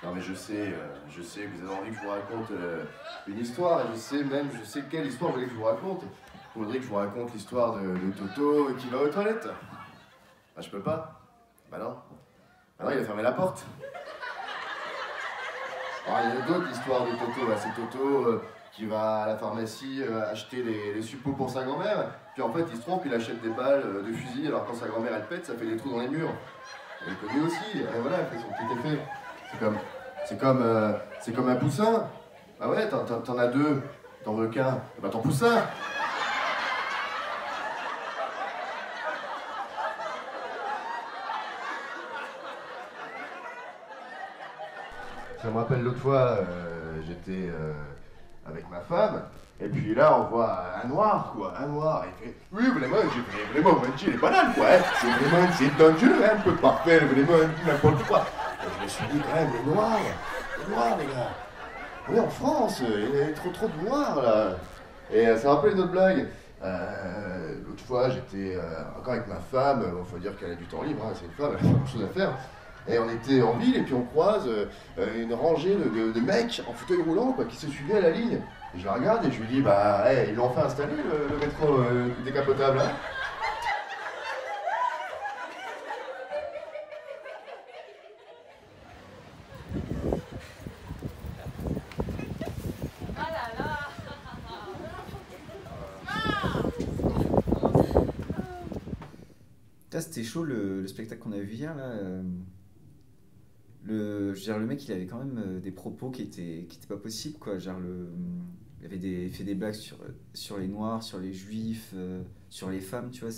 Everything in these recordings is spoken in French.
Non mais je sais que vous avez envie que je vous raconte une histoire, et je sais quelle histoire vous voulez que je vous raconte. Vous voudriez que je vous raconte l'histoire de Toto qui va aux toilettes. Bah je peux pas. Bah non. Bah non, il a fermé la porte. Alors il y a d'autres histoires de Toto, c'est Toto qui va à la pharmacie acheter les suppôts pour sa grand-mère, puis en fait il se trompe, il achète des balles de fusil, alors quand sa grand-mère elle pète, ça fait des trous dans les murs. Elle est connue aussi, et voilà, elle fait son petit effet. C'est comme un poussin. Bah ouais, t'en as deux, t'en veux qu'un, bah t'en pousses un. Ça me rappelle l'autre fois, j'étais avec ma femme, et puis là on voit un noir, quoi, un noir, il fait « Oui, vraiment, j'ai vraiment mangé les bananes, quoi, hein. C'est vraiment, c'est dangereux, hein, on peut pas faire vraiment n'importe quoi. » Et je me suis dit quand même, les noirs, les gars, on est en France, il y a trop de noirs, là. Et ça me rappelle une autre blague. L'autre fois, j'étais encore avec ma femme, il faut dire qu'elle a du temps libre, hein, c'est une femme, elle a beaucoup de choses à faire. Et on était en ville et puis on croise une rangée de mecs en fauteuil roulant quoi, qui se suivaient à la ligne. Et je la regarde et je lui dis bah hey, ils l'ont enfin installé le métro décapotable hein. Putain, c'était chaud le spectacle qu'on a vu hier là. Je veux dire, le mec il avait quand même des propos qui étaient pas possibles quoi. Genre il avait fait des blagues sur les noirs, sur les juifs, sur les femmes, tu vois.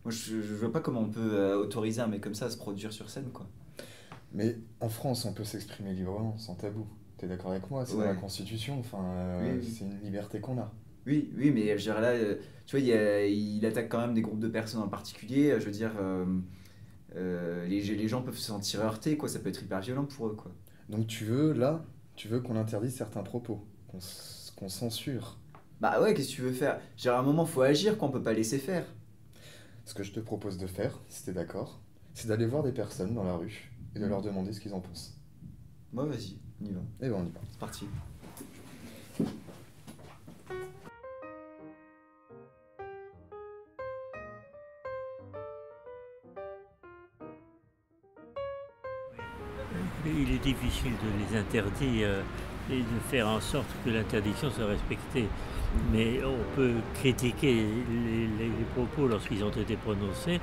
Moi je vois pas comment on peut autoriser un mec comme ça à se produire sur scène quoi. Mais en France, on peut s'exprimer librement, sans tabou. T'es d'accord avec moi? C'est dans la Ouais. Constitution, enfin, Oui, oui. c'est une liberté qu'on a. Oui, oui, mais je veux dire, là, tu vois, il attaque quand même des groupes de personnes en particulier. Je veux dire, les gens peuvent se sentir heurtés, quoi. Ça peut être hyper violent pour eux, quoi. Donc tu veux qu'on interdise certains propos, qu'on censure. Bah ouais, qu'est-ce que tu veux faire? Je veux dire, à un moment, faut agir, quoi. On peut pas laisser faire. Ce que je te propose de faire, si t'es d'accord, c'est d'aller voir des personnes dans la rue et de leur demander ce qu'ils en pensent. Moi, vas-y, on y va. Et ben on y va. C'est parti. Il est difficile de les interdire et de faire en sorte que l'interdiction soit respectée. Mais on peut critiquer les propos lorsqu'ils ont été prononcés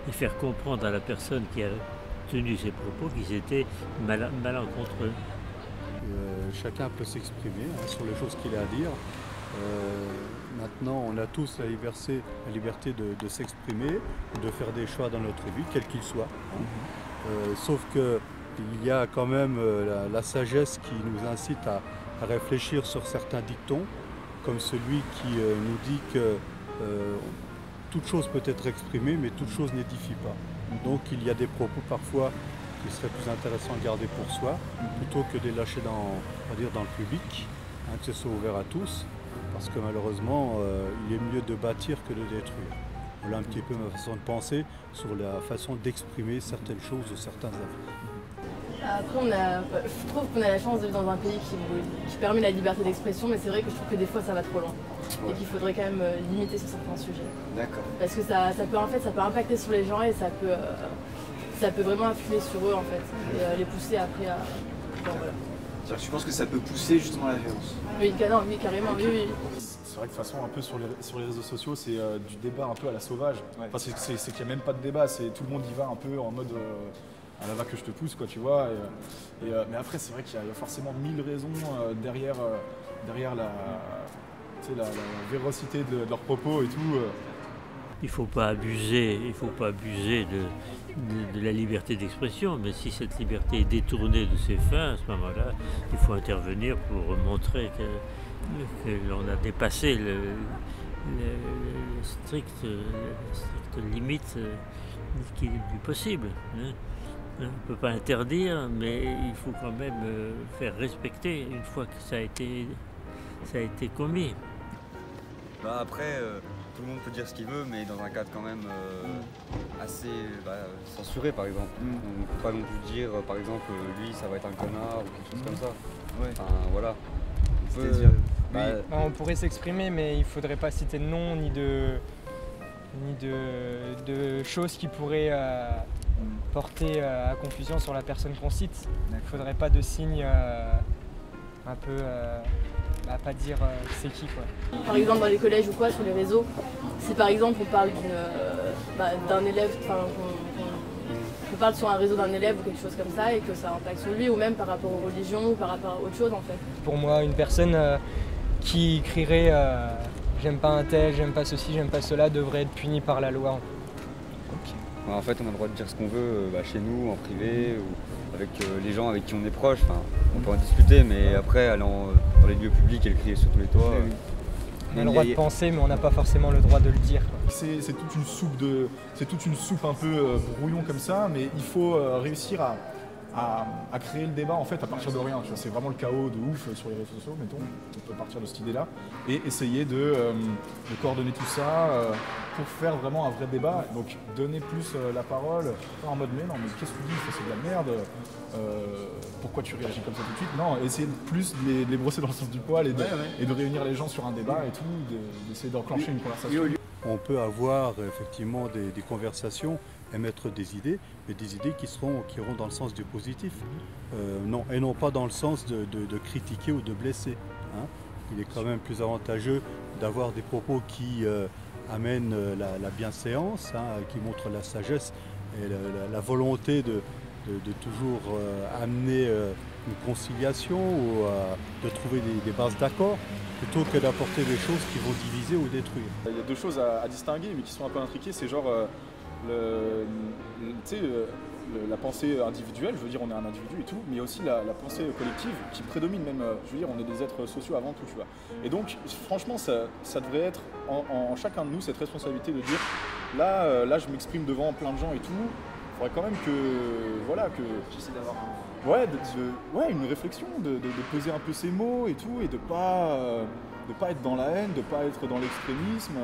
et faire comprendre à la personne qui a tenu ces propos qu'ils étaient malencontreux. Chacun peut s'exprimer sur les choses qu'il a à dire. Maintenant, on a tous la liberté de s'exprimer, de faire des choix dans notre vie, quels qu'ils soient. Sauf que il y a quand même la sagesse qui nous incite à réfléchir sur certains dictons, comme celui qui nous dit que toute chose peut être exprimée, mais toute chose n'édifie pas. Donc il y a des propos parfois qui seraient plus intéressants à garder pour soi, plutôt que de les lâcher on va dire dans le public, que ce soit ouvert à tous, parce que malheureusement, il est mieux de bâtir que de détruire. Voilà un petit peu ma façon de penser sur la façon d'exprimer certaines choses ou certains avis. Après, je trouve qu'on a la chance de vivre dans un pays qui permet la liberté d'expression, mais c'est vrai que je trouve que des fois ça va trop loin. Ouais. Et qu'il faudrait quand même limiter sur certains sujets. D'accord. Parce que ça peut impacter sur les gens et ça peut vraiment influer sur eux en fait. Et les pousser après à. Bon, voilà. C'est-à-dire que tu penses que ça peut pousser justement la violence? Oui, oui, carrément, oui, oui. C'est vrai que de toute façon, un peu sur les réseaux sociaux, c'est du débat un peu à la sauvage. Ouais. Enfin, c'est qu'il n'y a même pas de débat, tout le monde y va un peu en mode à la va que je te pousse, quoi, tu vois. Mais après, c'est vrai qu'il y a forcément 1000 raisons derrière la véracité de leurs propos et tout. Il ne faut pas abuser de la liberté d'expression, mais si cette liberté est détournée de ses fins, à ce moment-là, il faut intervenir pour montrer que l'on a dépassé les strictes limites du possible. Hein. On ne peut pas interdire, mais il faut quand même faire respecter une fois que ça a été commis. Bah après, tout le monde peut dire ce qu'il veut, mais dans un cadre quand même assez censuré, par exemple. On ne peut pas non plus dire, par exemple, lui, ça va être un connard ou quelque chose comme ça. Ouais. Enfin, voilà. C'est-à-dire, On pourrait s'exprimer, mais il faudrait pas citer de nom ni de choses qui pourraient porter à confusion sur la personne qu'on cite. Il ne faudrait pas de signes un peu pas dire c'est qui quoi. Par exemple dans les collèges ou quoi sur les réseaux, si par exemple on parle d'un élève, on parle sur un réseau d'un élève ou quelque chose comme ça et que ça impacte sur lui ou même par rapport aux religions ou par rapport à autre chose en fait. Pour moi une personne qui écrirait j'aime pas un tel, j'aime pas ceci, j'aime pas cela devrait être punie par la loi. En fait on a le droit de dire ce qu'on veut chez nous, en privé ou avec les gens avec qui on est proche. Enfin, on peut en discuter mais après allant dans les lieux publics et le crier sur tous les toits. On a le droit de penser mais on n'a pas forcément le droit de le dire. C'est toute une soupe un peu brouillon comme ça, mais il faut réussir à créer le débat en fait à partir de rien. C'est vraiment le chaos de ouf sur les réseaux sociaux, mettons. On peut partir de cette idée-là et essayer de coordonner tout ça pour faire vraiment un vrai débat. Donc donner plus la parole, pas en mode mais non mais qu'est-ce que tu dis, ça c'est de la merde. Pourquoi tu réagis comme ça tout de suite? Non, essayer de plus de les brosser dans le sens du poil et de réunir les gens sur un débat et tout, d'essayer d'enclencher une conversation. On peut avoir effectivement des conversations, émettre des idées, mais des idées qui iront dans le sens du positif, et non pas dans le sens de critiquer ou de blesser. Hein. Il est quand même plus avantageux d'avoir des propos qui amènent la bienséance, qui montrent la sagesse et la volonté de toujours amener une conciliation ou de trouver des bases d'accord, plutôt que d'apporter des choses qui vont diviser ou détruire. Il y a deux choses à distinguer mais qui sont un peu intriquées, c'est genre la pensée individuelle, je veux dire on est un individu et tout, mais il y a aussi la pensée collective qui prédomine même, je veux dire on est des êtres sociaux avant tout, tu vois. Et donc franchement ça devrait être en chacun de nous cette responsabilité de dire là je m'exprime devant plein de gens et tout, il faudrait quand même que j'essaie d'avoir une réflexion, de peser un peu ses mots et tout, et de pas être dans la haine, de pas être dans l'extrémisme,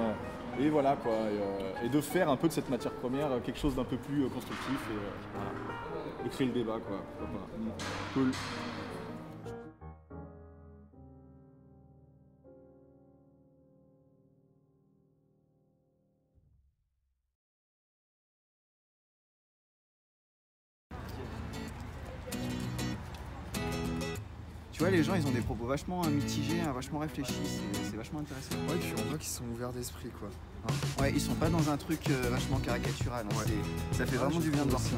et voilà quoi, et de faire un peu de cette matière première quelque chose d'un peu plus constructif et créer le débat quoi. Cool. Tu vois, les gens, ils ont des propos vachement mitigés, vachement réfléchis, c'est vachement intéressant. Ouais, puis on voit qu'ils sont ouverts d'esprit, quoi. Ouais, ils sont pas dans un truc vachement caricatural. Hein. Ça fait vraiment du bien de voir ça.